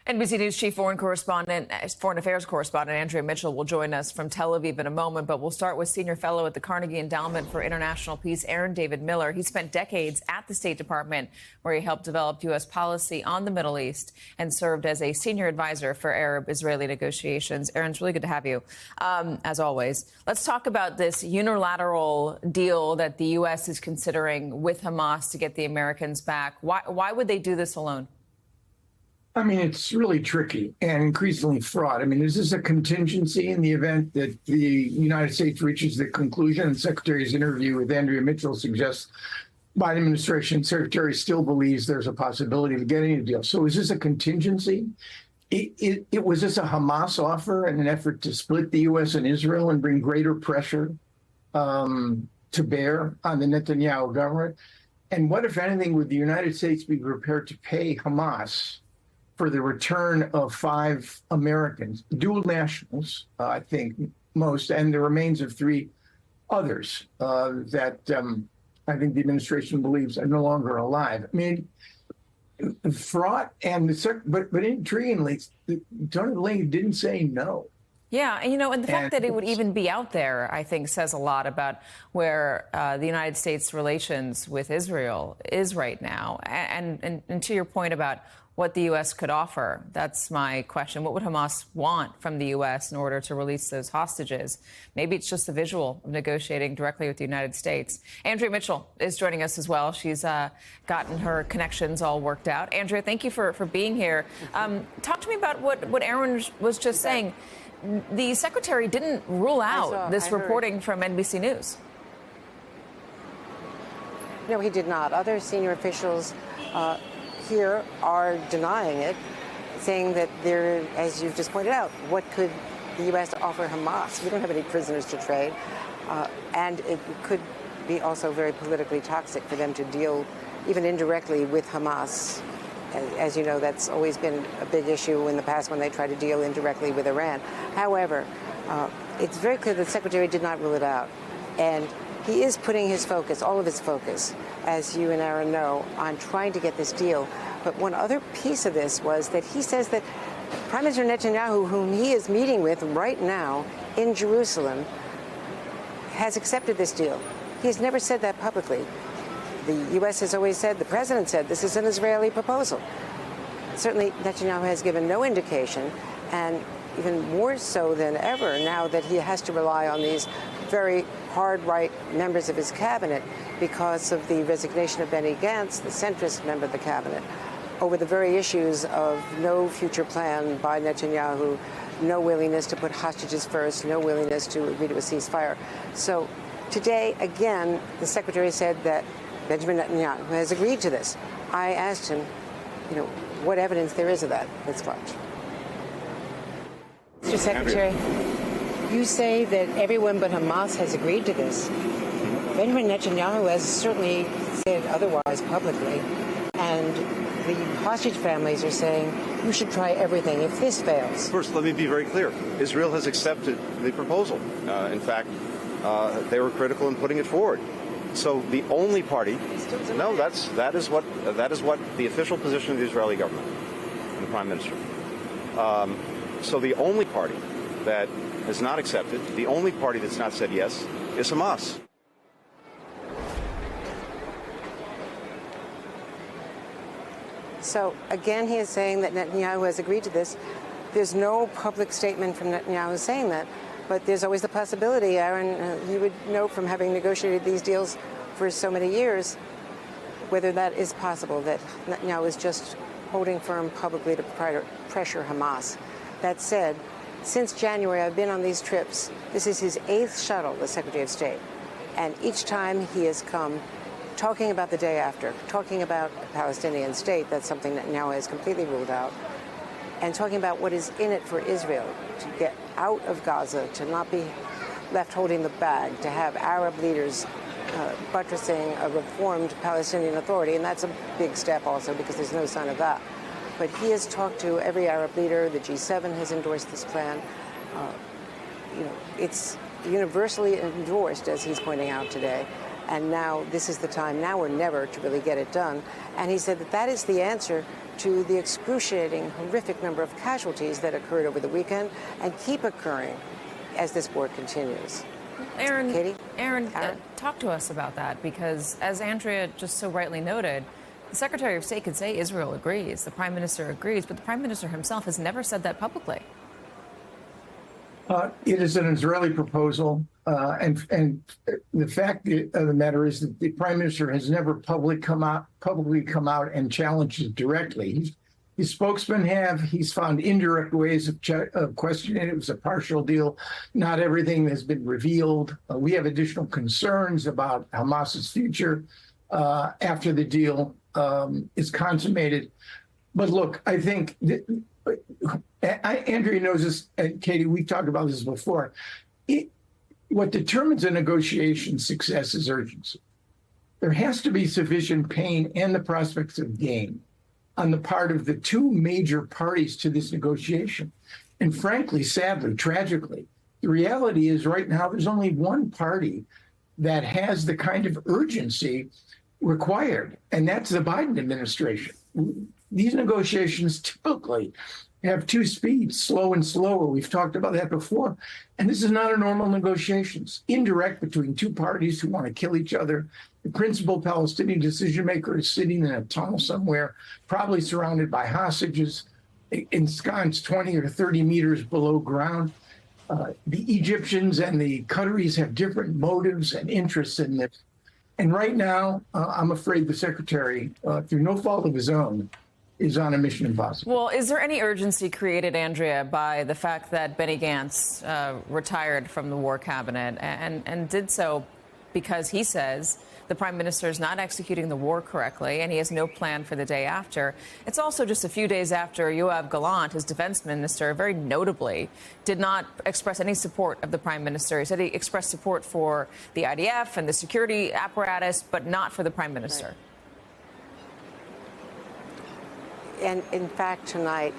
NBC News chief foreign affairs correspondent Andrea Mitchell will join us from Tel Aviv in a moment, but we'll start with senior fellow at the Carnegie Endowment for International Peace, Aaron David Miller. He spent decades at the State Department, where he helped develop U.S. policy on the Middle East and served as a senior advisor for Arab-Israeli negotiations. Aaron, it's really good to have you, as always. Let's talk about this unilateral deal that the U.S. is considering with Hamas to get the Americans back. Why would they do this alone? I mean, it's really tricky and increasingly fraught. I mean, is this a contingency in the event that the United States reaches the conclusion? And the Secretary's interview with Andrea Mitchell suggests Biden administration secretary still believes there's a possibility of getting a deal. So is this a contingency? Was this a Hamas offer in an effort to split the U.S. and Israel and bring greater pressure to bear on the Netanyahu government? And what, if anything, would the United States be prepared to pay Hamas for the return of 5 Americans, dual nationals, I think most, and the remains of 3 others that I think the administration believes are no longer alive? I mean, fraught but intriguingly, Tony Blinken didn't say no. Yeah, and the fact that it would even be out there, I think, says a lot about where the United States' relations with Israel is right now. And to your point about what the U.S. could offer, that's my question. What would Hamas want from the U.S. in order to release those hostages? Maybe it's just a visual of negotiating directly with the United States. Andrea Mitchell is joining us as well. She's gotten her connections all worked out. Andrea, thank you for being here. Talk to me about what Aaron was just saying. The secretary didn't rule out this reporting from NBC News. No, he did not. Other senior officials here are denying it, saying that there, as you've just pointed out, what could the U.S. offer Hamas? We don't have any prisoners to trade. And it could be also very politically toxic for them to deal even indirectly with Hamas. As you know, that's always been a big issue in the past when they try to deal indirectly with Iran. However, it's very clear that the Secretary did not rule it out. And he is putting his focus, all of his focus, as you and Aaron know, on trying to get this deal. But one other piece of this was that he says that Prime Minister Netanyahu, whom he is meeting with right now in Jerusalem, has accepted this deal. He has never said that publicly. The U.S. has always said, the president said, this is an Israeli proposal. Certainly, Netanyahu has given no indication, and even more so than ever now that he has to rely on these very hard right members of his cabinet because of the resignation of Benny Gantz, the centrist member of the cabinet, over the very issues of no future plan by Netanyahu, no willingness to put hostages first, no willingness to agree to a ceasefire. So today, again, the secretary said that Benjamin Netanyahu has agreed to this. I asked him, what evidence there is of that. Let's watch. Mr. Secretary, you say that everyone but Hamas has agreed to this. Benjamin Netanyahu has certainly said otherwise publicly, and the hostage families are saying you should try everything if this fails. First, let me be very clear. Israel has accepted the proposal. In fact, they were critical in putting it forward. So the only party, no, that is what the official position of the Israeli government and the Prime Minister. So the only party that has not accepted, the only party that's not said yes, is Hamas. So again, he is saying that Netanyahu has agreed to this. There's no public statement from Netanyahu saying that. But there's always the possibility, Aaron, you would know from having negotiated these deals for so many years, whether that is possible, that Netanyahu is just holding firm publicly to pressure Hamas. That said, since January, I've been on these trips. This is his 8th shuttle, the Secretary of State. And each time he has come talking about the day after, talking about a Palestinian state, that's something that Netanyahu has completely ruled out, and talking about what is in it for Israel, to get out of Gaza, to not be left holding the bag, to have Arab leaders buttressing a reformed Palestinian Authority. And that's a big step also because there's no sign of that. But he has talked to every Arab leader. The G7 has endorsed this plan. It's universally endorsed, as he's pointing out today. And now this is the time, now or never, to really get it done. And he said that that is the answer to the excruciating, horrific number of casualties that occurred over the weekend and keep occurring as this war continues. Aaron, Aaron? Talk to us about that, because as Andrea just so rightly noted, the Secretary of State could say Israel agrees, the Prime Minister agrees, but the Prime Minister himself has never said that publicly. It is an Israeli proposal, and the fact of the matter is that the Prime Minister has never publicly come out and challenged it directly. His spokesmen have. He's found indirect ways of questioning it. It was a partial deal. Not everything has been revealed. We have additional concerns about Hamas's future after the deal is consummated. But look, I think Andrea knows this, and Katie, we've talked about this before. What determines a negotiation success is urgency. There has to be sufficient pain and the prospects of gain on the part of the two major parties to this negotiation. And frankly, sadly, tragically, the reality is right now there's only one party that has the kind of urgency required, and that's the Biden administration. These negotiations typically have two speeds, slow and slower. We've talked about that before. And this is not a normal negotiations. Indirect between two parties who want to kill each other. The principal Palestinian decision maker is sitting in a tunnel somewhere, probably surrounded by hostages, ensconced 20 or 30 meters below ground. The Egyptians and the Qataris have different motives and interests in this. And right now, I'm afraid the secretary, through no fault of his own, is on a mission impossible. Well, is there any urgency created, Andrea, by the fact that Benny Gantz retired from the war cabinet and did so because he says the prime minister is not executing the war correctly and he has no plan for the day after? It's also just a few days after Yoav Gallant, his defense minister, very notably did not express any support of the prime minister. He said he expressed support for the IDF and the security apparatus, but not for the prime minister. Right. And in fact, tonight,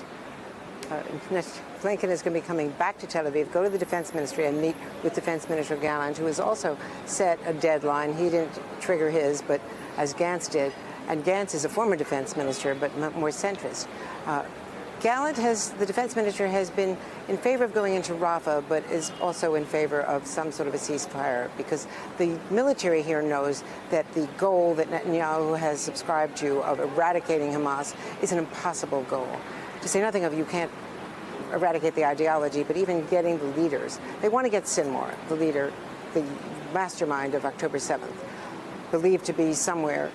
Blinken is going to be coming back to Tel Aviv, go to the defense ministry and meet with Defense Minister Gallant, who has also set a deadline. He didn't trigger his, but as Gantz did. And Gantz is a former defense minister, but more centrist. Gallant the defense minister, has been in favor of going into Rafah, but is also in favor of some sort of a ceasefire, because the military here knows that the goal that Netanyahu has subscribed to of eradicating Hamas is an impossible goal. To say nothing of, you can't eradicate the ideology, but even getting the leaders. They want to get Sinwar, the leader, the mastermind of October 7th, believed to be somewhere,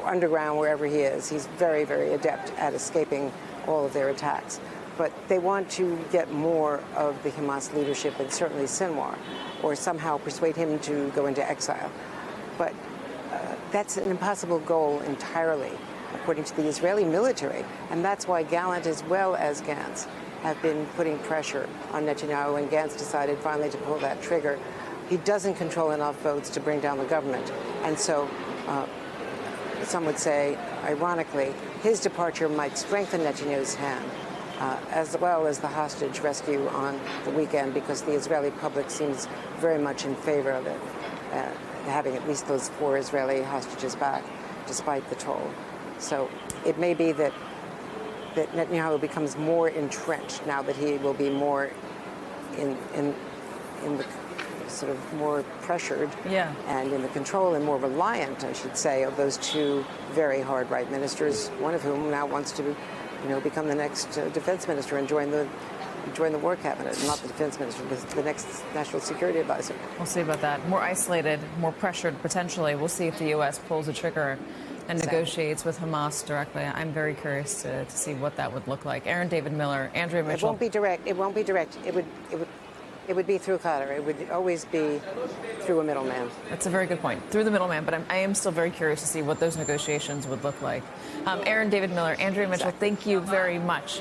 underground, wherever he is. He's very, very adept at escaping all of their attacks. But they want to get more of the Hamas leadership, and certainly Sinwar, or somehow persuade him to go into exile. But that's an impossible goal entirely, according to the Israeli military. And that's why Gallant, as well as Gantz, have been putting pressure on Netanyahu, and Gantz decided finally to pull that trigger. He doesn't control enough votes to bring down the government. And so some would say, ironically, his departure might strengthen Netanyahu's hand, as well as the hostage rescue on the weekend, because the Israeli public seems very much in favor of it, having at least those 4 Israeli hostages back, despite the toll. So it may be that Netanyahu becomes more entrenched now that he will be more in the sort of more pressured, and in the control and more reliant, I should say, of those two very hard right ministers, one of whom now wants to, become the next defense minister and join the war cabinet, not the defense minister, but the next national security advisor. We'll see about that. More isolated, more pressured potentially. We'll see if the U.S. pulls the trigger and negotiates with Hamas directly. I'm very curious to see what that would look like. Aaron David Miller, Andrea Mitchell. It won't be direct. It won't be direct. It would be through Qatar. It would always be through a middleman. That's a very good point. Through the middleman, but I am still very curious to see what those negotiations would look like. Aaron David Miller, Andrea Mitchell, thank you very much.